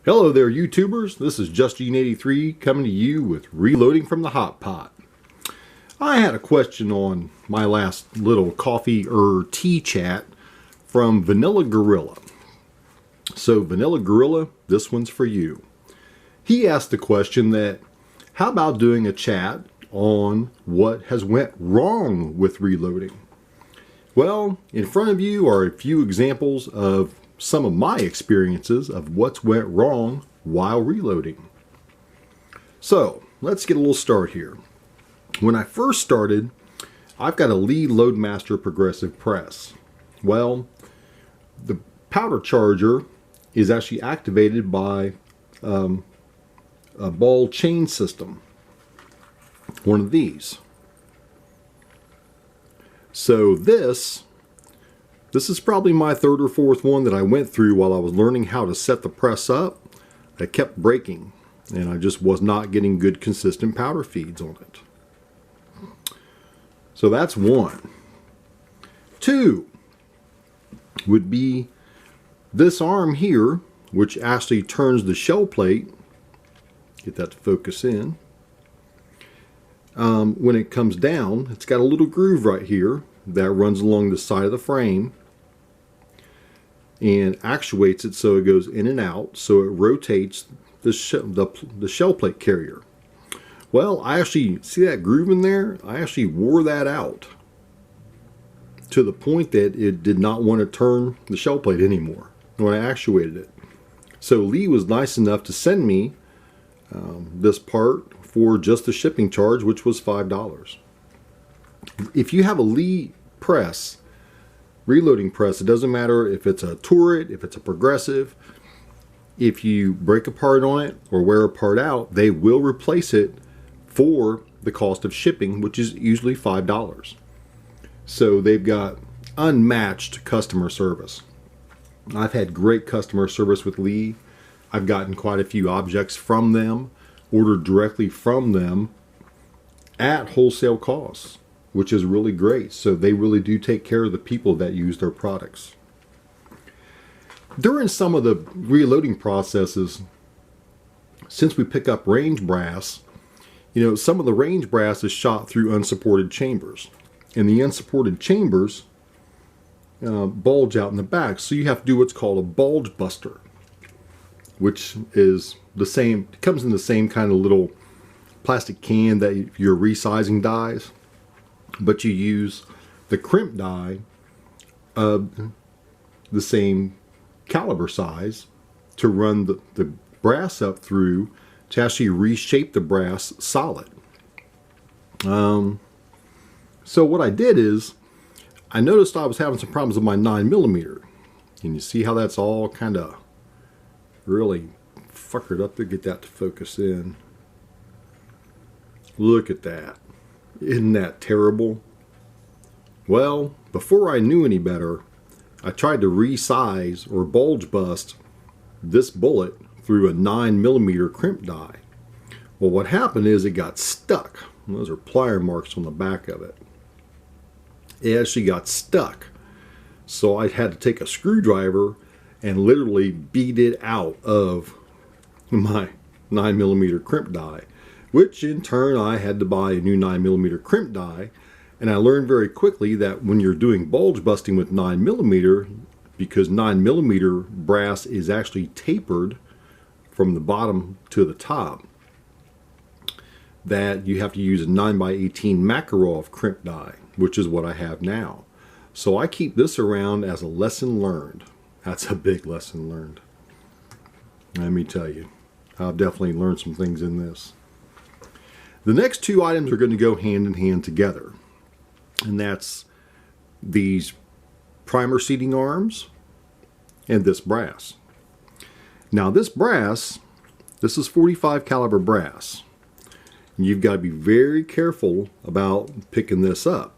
Hello there, YouTubers. This is JustGene83 coming to you with Reloading from the Hot Pot. I had a question on my last little coffee or tea chat from Vanilla Gorilla. So Vanilla Gorilla, this one's for you. He asked the question that, how about doing a chat on what has went wrong with reloading? Well, in front of you are a few examples of some of my experiences of what's went wrong while reloading. So let's get a little start here. When I first started, I've got a Lee Loadmaster progressive press. Well, the powder charger is actually activated by a ball chain system, one of these. So this is probably my third or fourth one that I went through while I was learning how to set the press up. It kept breaking, and I just was not getting good consistent powder feeds on it. So that's one. Two would be this arm here, which actually turns the shell plate. Get that to focus in. When it comes down, it's got a little groove right here that runs along the side of the frame and actuates it so it goes in and out, so it rotates the shell plate carrier. Well, I actually see that groove in there. I actually wore that out to the point that it did not want to turn the shell plate anymore when I actuated it. So Lee was nice enough to send me this part for just the shipping charge, which was $5. If you have a Lee press, reloading press, it doesn't matter if it's a turret, if it's a progressive, if you break a part on it or wear a part out, they will replace it for the cost of shipping, which is usually $5. So they've got unmatched customer service. I've had great customer service with Lee. I've gotten quite a few objects from them, ordered directly from them at wholesale costs, which is really great. So they really do take care of the people that use their products. During some of the reloading processes, since we pick up range brass, some of the range brass is shot through unsupported chambers, and the unsupported chambers bulge out in the back, so you have to do what's called a bulge buster, which is the same, it comes in the same kind of little plastic can that you're resizing dies, but you use the crimp die of the same caliber size to run the brass up through to actually reshape the brass solid. So what I did is, I noticed I was having some problems with my 9mm. And you see how that's all kind of really fuckered up to get that to focus in. Look at that. Isn't that terrible? Well, before I knew any better, I tried to resize or bulge bust this bullet through a 9mm crimp die. Well, what happened is it got stuck. Those are plier marks on the back of it. It actually got stuck. So I had to take a screwdriver and literally beat it out of my 9mm crimp die, which in turn I had to buy a new 9mm crimp die. And I learned very quickly that when you're doing bulge busting with 9mm, because 9mm brass is actually tapered from the bottom to the top, that you have to use a 9x18 Makarov crimp die, which is what I have now. So I keep this around as a lesson learned. That's a big lesson learned. Let me tell you, I've definitely learned some things in this. The next two items are going to go hand in hand together. And that's these primer seating arms and this brass. Now this brass, this is 45 caliber brass. You've got to be very careful about picking this up,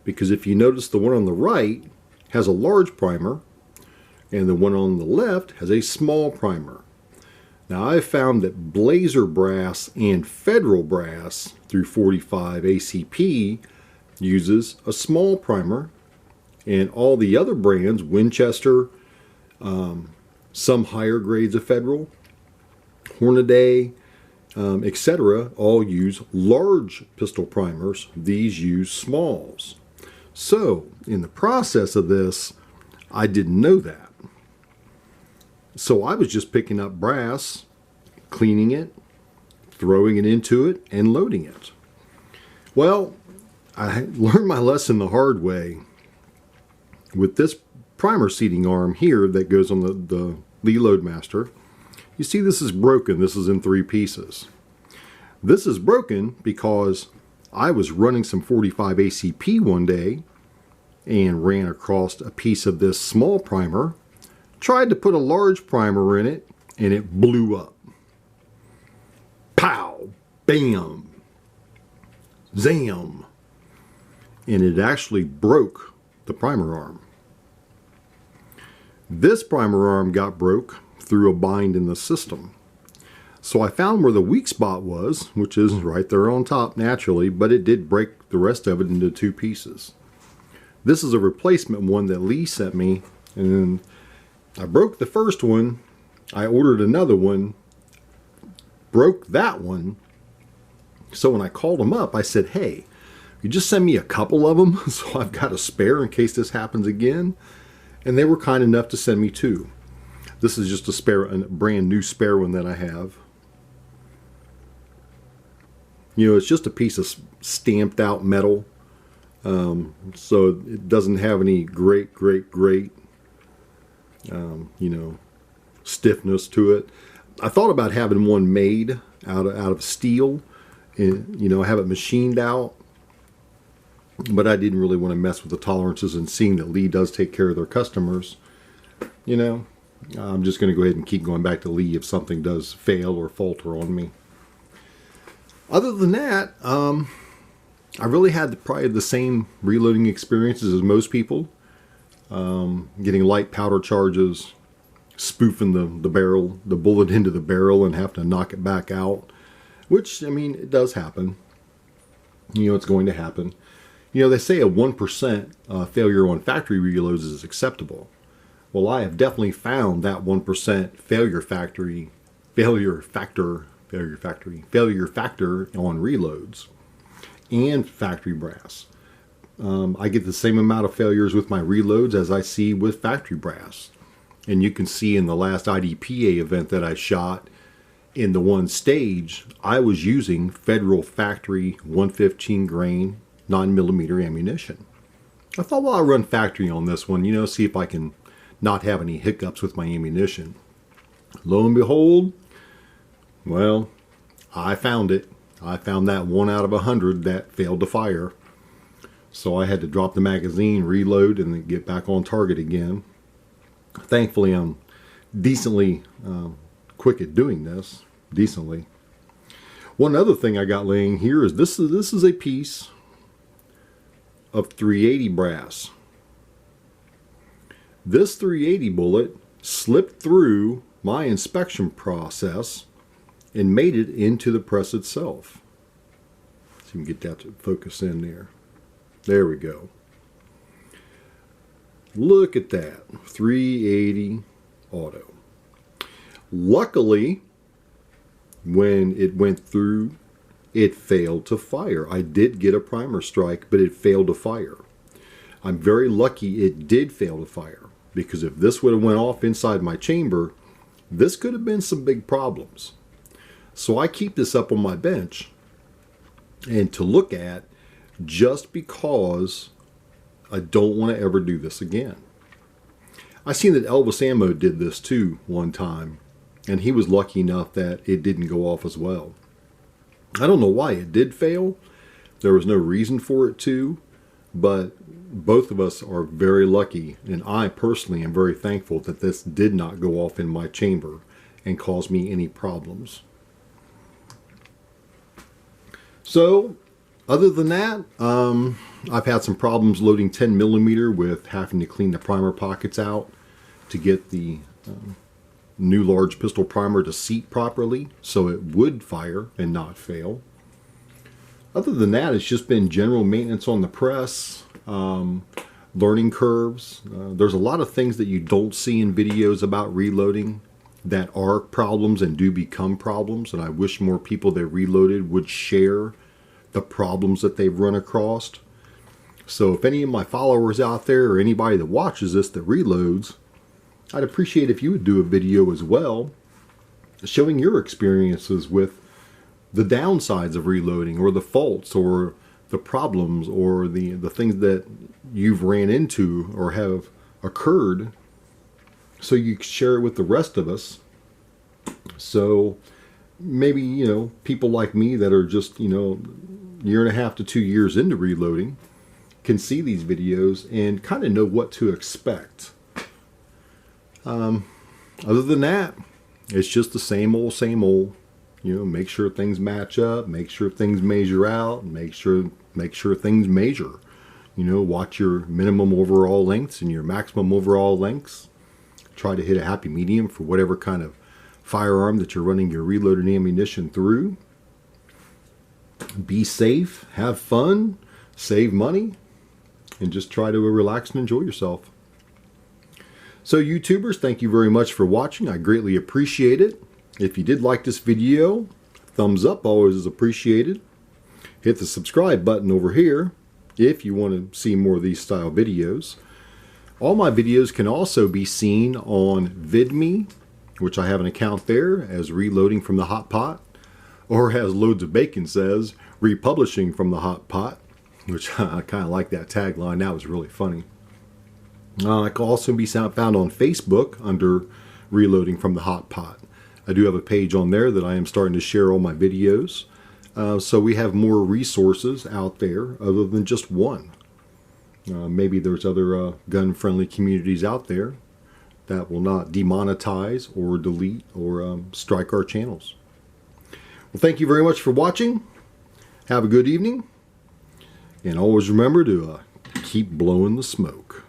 because if you notice, the one on the right has a large primer and the one on the left has a small primer. Now I've found that Blazer brass and Federal brass through 45 ACP uses a small primer, and all the other brands, Winchester, Some higher grades of Federal, Hornaday, etc. all use large pistol primers. These use smalls. So in the process of this, I didn't know that. So I was just picking up brass, cleaning it, throwing it into it, and loading it. Well, I learned my lesson the hard way with this primer seating arm here that goes on the Lee Loadmaster. You see this is broken. This is in 3 pieces. This is broken because I was running some 45 ACP one day and ran across a piece of this small primer, tried to put a large primer in it, and it blew up. Pow! Bam! Zam! And it actually broke the primer arm. This primer arm got broke through a bind in the system. So I found where the weak spot was, which is right there on top naturally, but it did break the rest of it into 2 pieces. This is a replacement one that Lee sent me, and I broke the first one. I ordered another one, broke that one. So when I called them up, I said, hey, you just send me a couple of them so I've got a spare in case this happens again. And they were kind enough to send me 2. This is just a brand new spare one that I have. You know, it's just a piece of stamped out metal. So it doesn't have any great, you know, stiffness to it. I thought about having one made out of steel, and, you know, have it machined out. But I didn't really want to mess with the tolerances, and seeing that Lee does take care of their customers, you know, I'm just going to go ahead and keep going back to Lee if something does fail or falter on me. Other than that, I really had probably the same reloading experiences as most people. Getting light powder charges, spoofing the barrel, the bullet into the barrel and have to knock it back out. Which, I mean, it does happen. You know, it's going to happen. You know, they say a 1% failure on factory reloads is acceptable. Well, I have definitely found that 1% failure factor on reloads and factory brass. I get the same amount of failures with my reloads as I see with factory brass. And you can see in the last IDPA event that I shot, in the one stage, I was using Federal factory 115 grain 9mm ammunition. I thought, well, I'll run factory on this one, you know, see if I can not have any hiccups with my ammunition. Lo and behold, well, I found it. I found that 1 out of 100 that failed to fire. So I had to drop the magazine, reload, and then get back on target again. Thankfully, I'm decently quick at doing this. Decently. One other thing I got laying here is this is a piece of 380 brass. This 380 bullet slipped through my inspection process and made it into the press itself. So you can get that to focus in there. There we go. Look at that. 380 auto. Luckily, when it went through, it failed to fire. I did get a primer strike, but it failed to fire. I'm very lucky it did fail to fire, because if this would have went off inside my chamber, this could have been some big problems. So I keep this up on my bench and to look at, just because I don't want to ever do this again. I seen that Elvis Ammo did this too one time, and he was lucky enough that it didn't go off as well. I don't know why it did fail. There was no reason for it to, but both of us are very lucky, and I personally am very thankful that this did not go off in my chamber and cause me any problems. So, other than that, I've had some problems loading 10mm with having to clean the primer pockets out to get the new large pistol primer to seat properly so it would fire and not fail. Other than that, it's just been general maintenance on the press. The learning curves. There's a lot of things that you don't see in videos about reloading that are problems and do become problems, and I wish more people that reloaded would share the problems that they've run across. So if any of my followers out there or anybody that watches this that reloads, I'd appreciate if you would do a video as well showing your experiences with the downsides of reloading, or the faults, or the problems, or the things that you've ran into or have occurred, so you share it with the rest of us. So maybe, you know, people like me that are just, you know, year and a half to 2 years into reloading can see these videos and kind of know what to expect. Other than that, it's just the same old, you know, make sure things match up, make sure things measure out, make sure things measure. You know, watch your minimum overall lengths and your maximum overall lengths. Try to hit a happy medium for whatever kind of firearm that you're running your reloaded ammunition through. Be safe, have fun, save money, and just try to relax and enjoy yourself. So YouTubers, thank you very much for watching. I greatly appreciate it. If you did like this video, thumbs up always is appreciated. Hit the subscribe button over here if you want to see more of these style videos. All my videos can also be seen on VidMe, which I have an account there as Reloading from the Hot Pot, or as Loads of Bacon says, Republishing from the Hot Pot, which I kind of like that tagline. That was really funny. I can also be found on Facebook under Reloading from the Hot Pot. I do have a page on there that I am starting to share all my videos. So we have more resources out there other than just one. Maybe there's other gun-friendly communities out there that will not demonetize or delete or strike our channels. Well, thank you very much for watching. Have a good evening. And always remember to keep blowing the smoke.